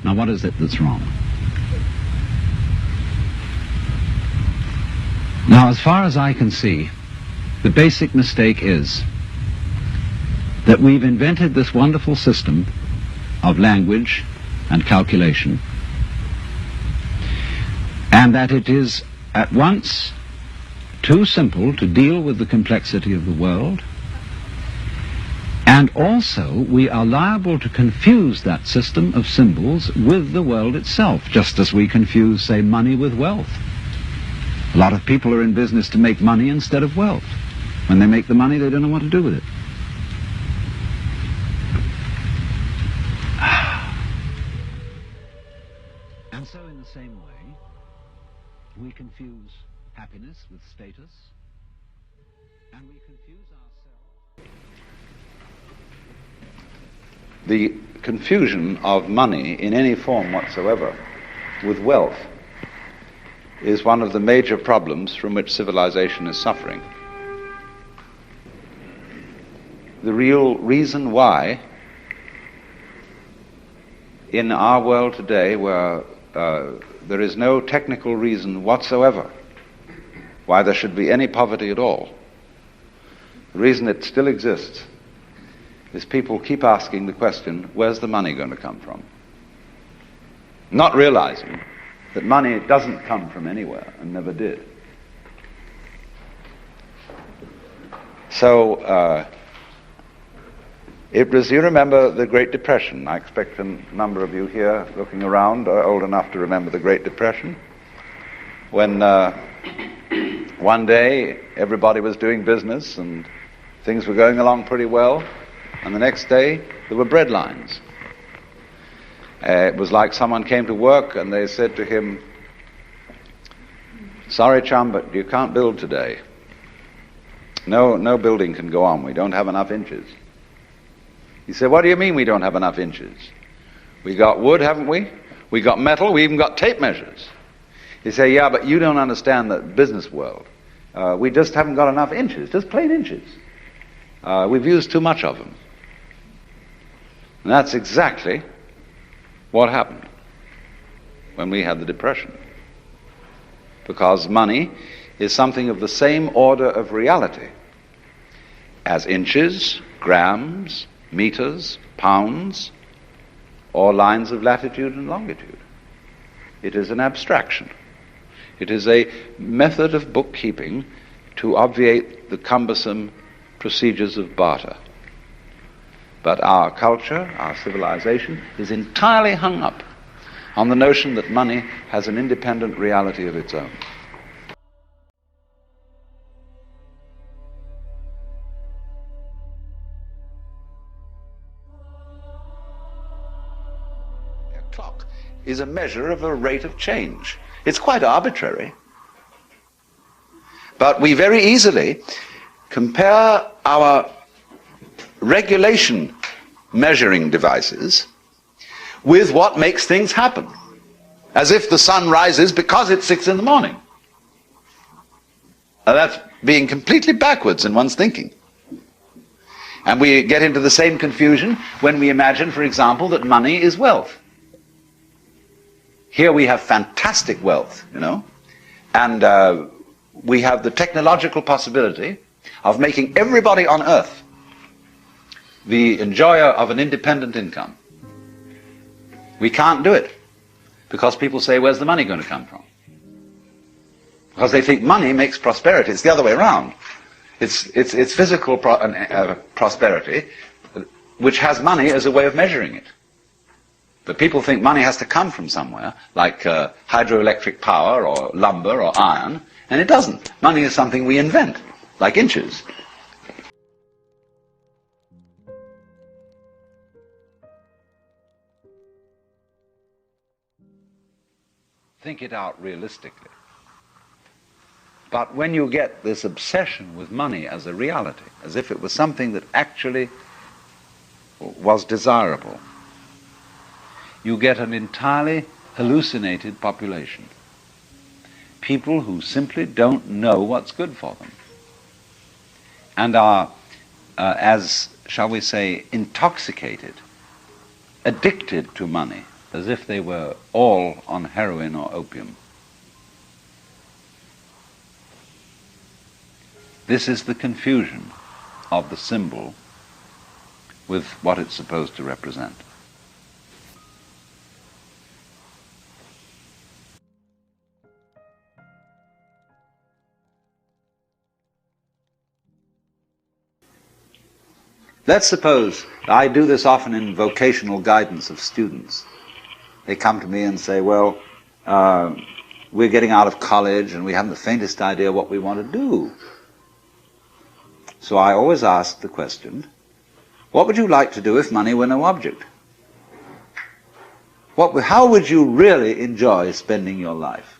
Now, what is it that's wrong? Now, as far as I can see, the basic mistake is that we've invented this wonderful system of language and calculation, and that it is at once too simple to deal with the complexity of the world, and also we are liable to confuse that system of symbols with the world itself, just as we confuse, say, money with wealth. A lot of people are in business to make money instead of wealth. When they make the money, they don't know what to do with it. And so in the same way, we confuse happiness with status, and we confuse ourselves. The confusion of money in any form whatsoever with wealth is one of the major problems from which civilization is suffering. The real reason why in our world today, where there is no technical reason whatsoever why there should be any poverty at all, the reason it still exists is people keep asking the question, where's the money going to come from? Not realizing that money doesn't come from anywhere and never did. So, it was, you remember the Great Depression. I expect a number of you here looking around are old enough to remember the Great Depression, when one day everybody was doing business and things were going along pretty well, and the next day there were bread lines. It was like someone came to work and they said to him, "Sorry, chum, but you can't build today. No building can go on. We don't have enough inches." He said, "What do you mean we don't have enough inches? We got wood, haven't we? We got metal, we even got tape measures." He said, "Yeah, but you don't understand the business world. We just haven't got enough inches, just plain inches. We've used too much of them." And that's exactly what happened when we had the Depression. Because money is something of the same order of reality as inches, grams, meters, pounds, or lines of latitude and longitude. It is an abstraction. It is a method of bookkeeping to obviate the cumbersome procedures of barter. But our culture, our civilization, is entirely hung up on the notion that money has an independent reality of its own. A clock is a measure of a rate of change. It's quite arbitrary. But we very easily compare our regulation measuring devices with what makes things happen, as if the sun rises because it's 6 in the morning. Now that's being completely backwards in one's thinking. And we get into the same confusion when we imagine, for example, that money is wealth. Here we have fantastic wealth, and we have the technological possibility of making everybody on earth the enjoyer of an independent income. We can't do it because people say, where's the money going to come from? Because they think money makes prosperity. It's the other way around. It's physical prosperity which has money as a way of measuring it. But people think money has to come from somewhere, like hydroelectric power or lumber or iron, and it doesn't. Money is something we invent, like inches. Think it out realistically. But when you get this obsession with money as a reality, as if it was something that actually was desirable, you get an entirely hallucinated population. People who simply don't know what's good for them and are, as, shall we say, intoxicated, addicted to money. as if they were all on heroin or opium. This is the confusion of the symbol with what it's supposed to represent. Let's suppose, I do this often in vocational guidance of students. They come to me and say, well, we're getting out of college and we haven't the faintest idea what we want to do. So I always ask the question, what would you like to do if money were no object? How would you really enjoy spending your life?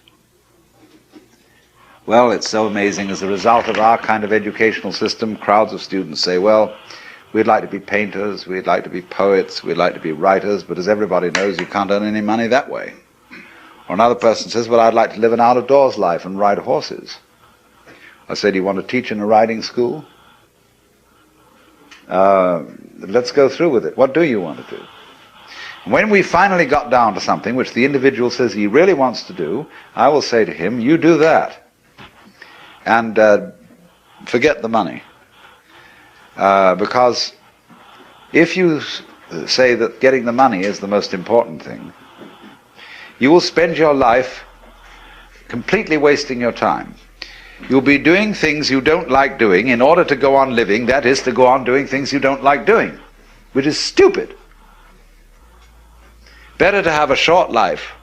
Well, it's so amazing. As a result of our kind of educational system, crowds of students say, well, we'd like to be painters, we'd like to be poets, we'd like to be writers, but as everybody knows, you can't earn any money that way. Or another person says, well, I'd like to live an out-of-doors life and ride horses. I say, do you want to teach in a riding school? Let's go through with it. What do you want to do? When we finally got down to something which the individual says he really wants to do, I will say to him, you do that. And forget the money. Because if you say that getting the money is the most important thing, you will spend your life completely wasting your time. You'll be doing things you don't like doing in order to go on living, that is, to go on doing things you don't like doing, which is stupid. Better to have a short life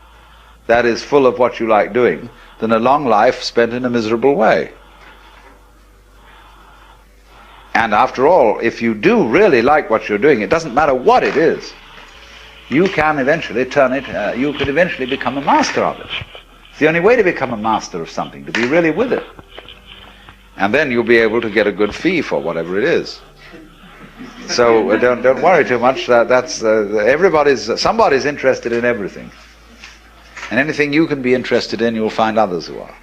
that is full of what you like doing than a long life spent in a miserable way. And after all, if you do really like what you're doing, it doesn't matter what it is, you can eventually turn it, you could eventually become a master of it. It's the only way to become a master of something, to be really with it. And then you'll be able to get a good fee for whatever it is. So don't worry too much. Somebody's interested in everything. And anything you can be interested in, you'll find others who are.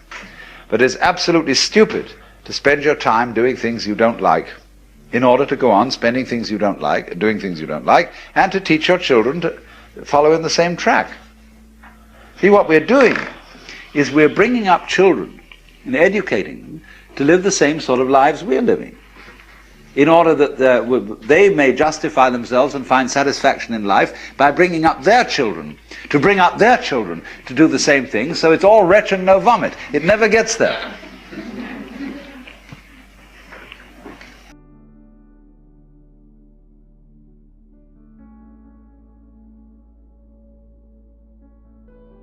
But it's absolutely stupid to spend your time doing things you don't like in order to go on spending things you don't like, doing things you don't like, and to teach your children to follow in the same track. See, what we're doing is we're bringing up children and educating them to live the same sort of lives we're living, in order that they may justify themselves and find satisfaction in life by bringing up their children, to bring up their children to do the same thing, so it's all retch and no vomit. It never gets there.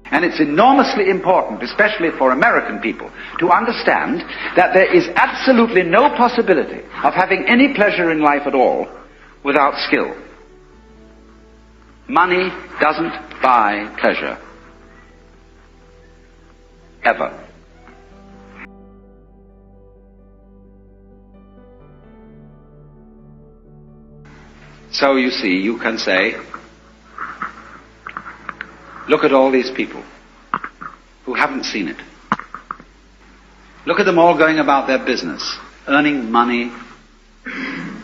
And it's enormously important, especially for American people, to understand that there is absolutely no possibility of having any pleasure in life at all without skill. Money doesn't buy pleasure. Ever. So you see, you can say, look at all these people who haven't seen it. Look at them all going about their business, earning money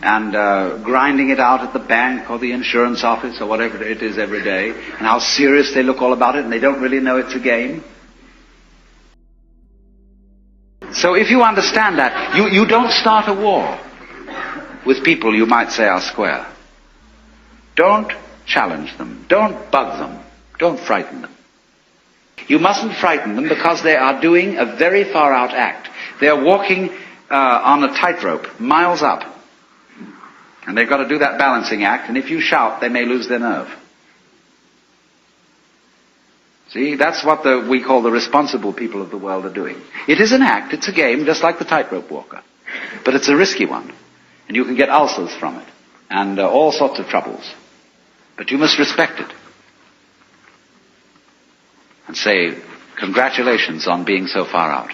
and grinding it out at the bank or the insurance office or whatever it is every day, and how serious they look all about it, and they don't really know it's a game. So if you understand that, you don't start a war with people you might say are square. Don't challenge them. Don't bug them. Don't frighten them. You mustn't frighten them because they are doing a very far-out act. They are walking on a tightrope, miles up. And they've got to do that balancing act, and if you shout, they may lose their nerve. See, that's what we call the responsible people of the world are doing. It is an act, it's a game, just like the tightrope walker. But it's a risky one, and you can get ulcers from it, and all sorts of troubles. But you must respect it. And say, congratulations on being so far out.